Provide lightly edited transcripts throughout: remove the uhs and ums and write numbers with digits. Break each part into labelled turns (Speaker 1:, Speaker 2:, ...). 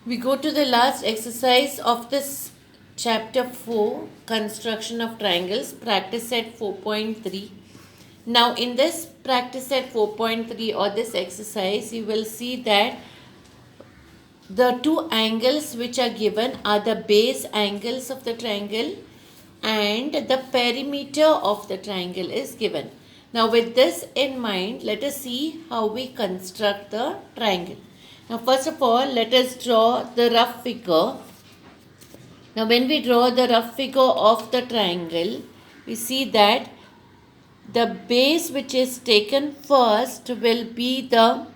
Speaker 1: We go to the last exercise of this chapter 4, construction of triangles, practice set 4.3. Now in this practice set 4.3 or this exercise, you will see that the two angles which are given are the base angles of the triangle and the perimeter of the triangle is given. Now with this in mind, let us see how we construct the triangle. Now first of all, let us draw the rough figure. Now when we draw the rough figure of the triangle, we see that the base which is taken first will be the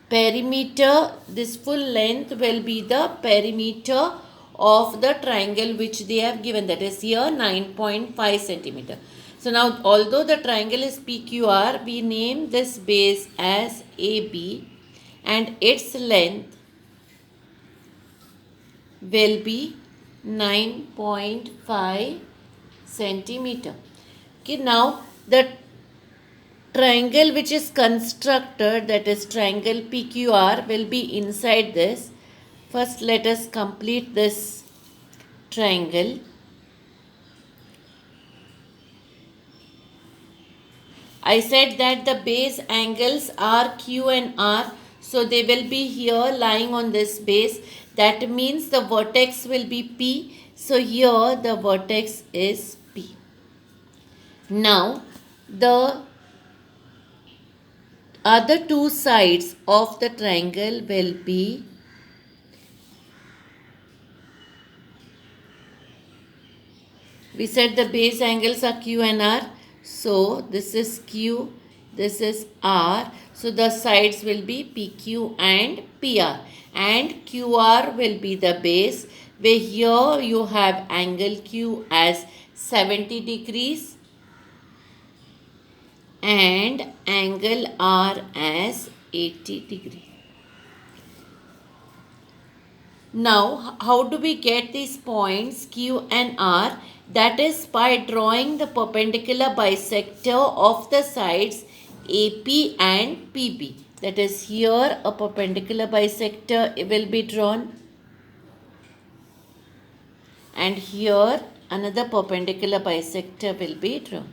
Speaker 1: perimeter. This full length will be the perimeter of the triangle which they have given, that is here 9.5 centimeter. So now although the triangle is PQR, we name this base as AB and its length will be 9.5 centimeter. Okay, now the triangle which is constructed, that is triangle PQR, will be inside this. First let us complete this triangle. I said that the base angles are Q and R, so they will be here lying on this base. That means the vertex will be P. So here the vertex is P. Now the other two sides of the triangle will be we said the base angles are Q and R. So this is Q, this is R. So the sides will be PQ and PR. And QR will be the base, where here you have angle Q as 70 degrees and angle R as 80 degrees. Now, how do we get these points Q and R? That is by drawing the perpendicular bisector of the sides AP and PB. That is here a perpendicular bisector will be drawn. And here another perpendicular bisector will be drawn.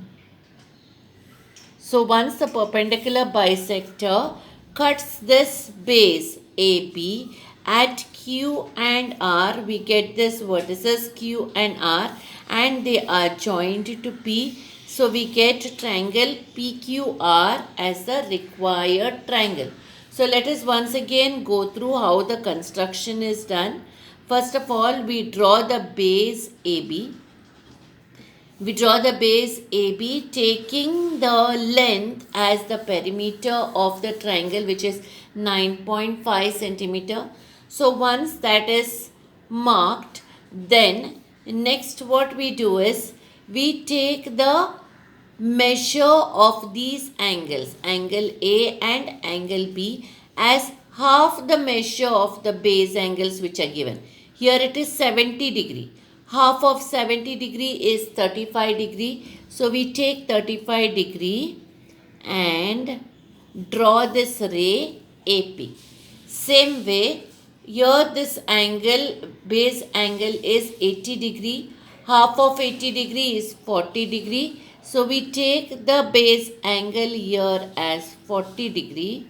Speaker 1: So once the perpendicular bisector cuts this base AB at Q and R, we get this vertices Q and R and they are joined to P. So we get triangle PQR as the required triangle. So let us once again go through how the construction is done. First of all, we draw the base AB. We draw the base AB taking the length as the perimeter of the triangle, which is 9.5 centimeter. So once that is marked, then next what we do is we take the measure of these angles, angle A and angle B, as half the measure of the base angles which are given. Here it is 70 degree. Half of 70 degree is 35 degree. So we take 35 degree and draw this ray AP. Same way, here this angle, base angle is 80 degree. Half of 80 degree is 40 degree. So we take the base angle here as 40 degree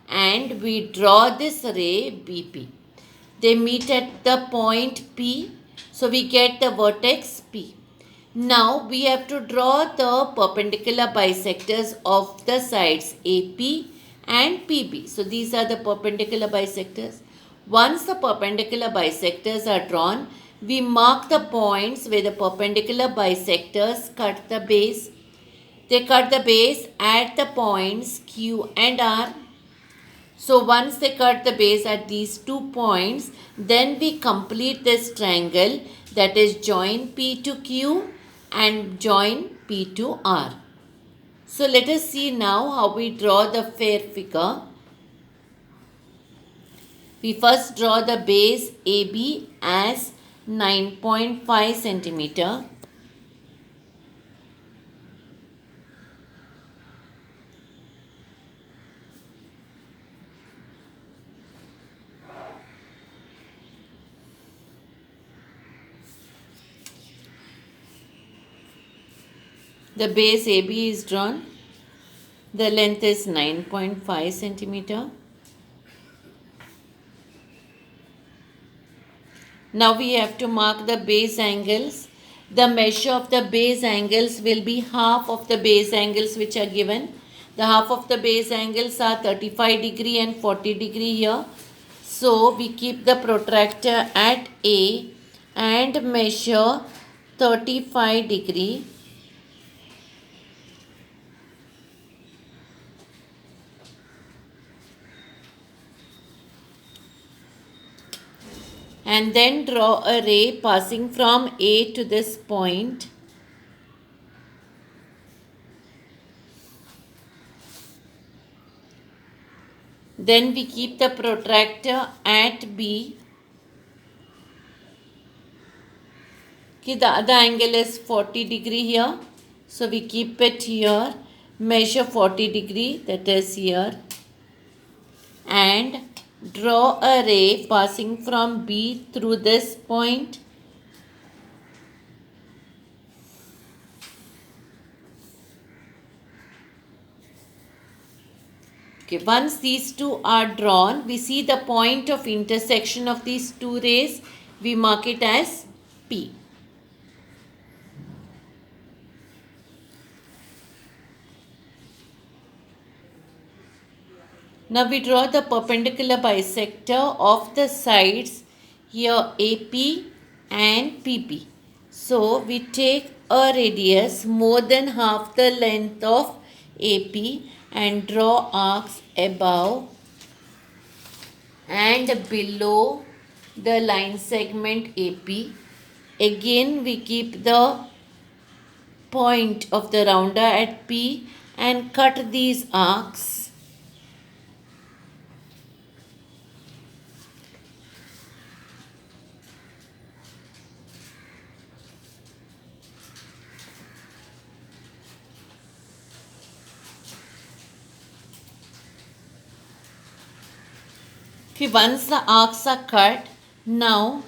Speaker 1: and we draw this ray BP. They meet at the point P. So we get the vertex P. Now we have to draw the perpendicular bisectors of the sides AP and PB. So these are the perpendicular bisectors. Once the perpendicular bisectors are drawn, we mark the points where the perpendicular bisectors cut the base. They cut the base at the points Q and R. So once they cut the base at these 2 points, then we complete this triangle, that is join P to Q and join P to R. So let us see now how we draw the fair figure. We first draw the base AB as 9.5 centimeter. The base AB is drawn. The length is 9.5 centimeter. Now we have to mark the base angles. The measure of the base angles will be half of the base angles which are given. The half of the base angles are 35 degree and 40 degree here. So we keep the protractor at A and measure 35 degree. And then draw a ray passing from A to this point. Then we keep the protractor at B. Okay, the other angle is 40 degree here. So we keep it here. Measure 40 degree, that is here. And draw a ray passing from B through this point. Okay, once these two are drawn, we see the point of intersection of these two rays. We mark it as P. Now we draw the perpendicular bisector of the sides here AP and PP. So we take a radius more than half the length of AP and draw arcs above and below the line segment AP. Again we keep the point of the rounder at P and cut these arcs. Okay, once the arcs are cut, now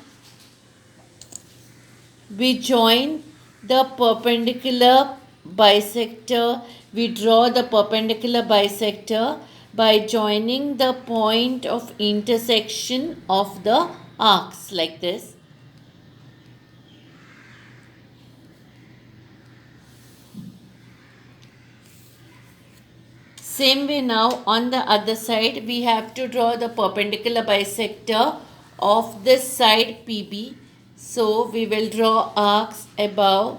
Speaker 1: we join the perpendicular bisector. We draw the perpendicular bisector by joining the point of intersection of the arcs like this. Same way now on the other side we have to draw the perpendicular bisector of this side PB. So we will draw arcs above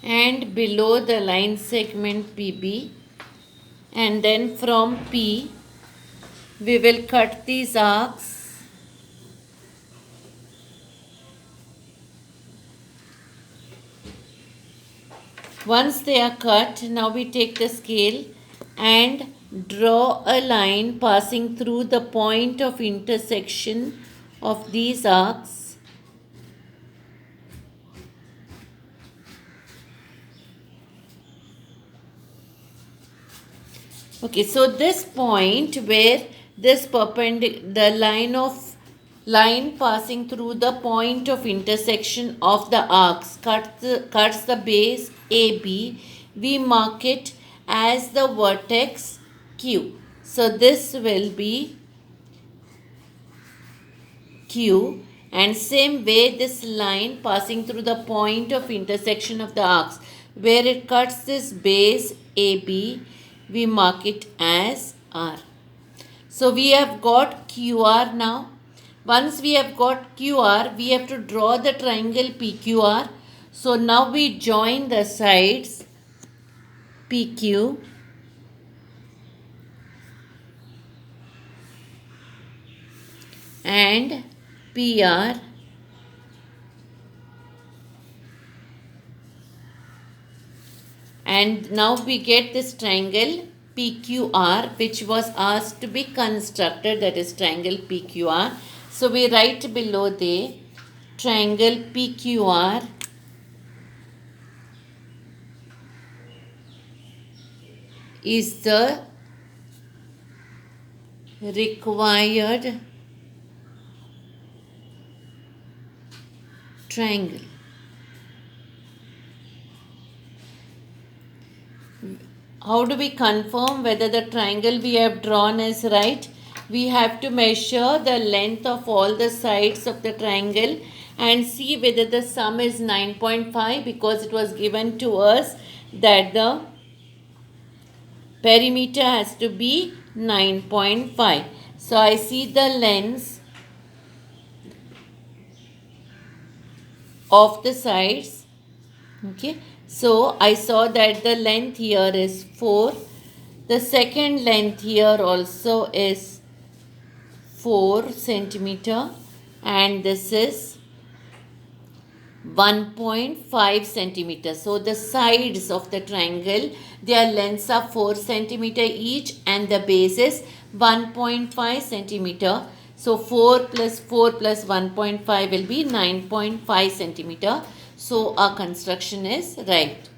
Speaker 1: and below the line segment PB, and then from P we will cut these arcs. Once they are cut, now we take the scale and draw a line passing through the point of intersection of these arcs. Okay, so this point where this the line passing through the point of intersection of the arcs cuts the base AB, we mark it as the vertex Q. So this will be Q, and same way this line passing through the point of intersection of the arcs where it cuts this base AB, we mark it as R. So we have got QR now. Once we have got QR, we have to draw the triangle PQR. So now we join the sides PQ and PR and now we get this triangle PQR which was asked to be constructed, that is triangle PQR. So we write below the triangle PQR is the required triangle. How do we confirm whether the triangle we have drawn is right? We have to measure the length of all the sides of the triangle and see whether the sum is 9.5, because it was given to us that the perimeter has to be 9.5. So I see the lengths of the sides. Okay, so I saw that the length here is 4. The second length here also is 4 centimeter, and this is 1.5 centimeter. So the sides of the triangle, their lengths are 4 centimeter each, and the base is 1.5 centimeter. So 4 plus 4 plus 1.5 will be 9.5 centimeter. So our construction is right.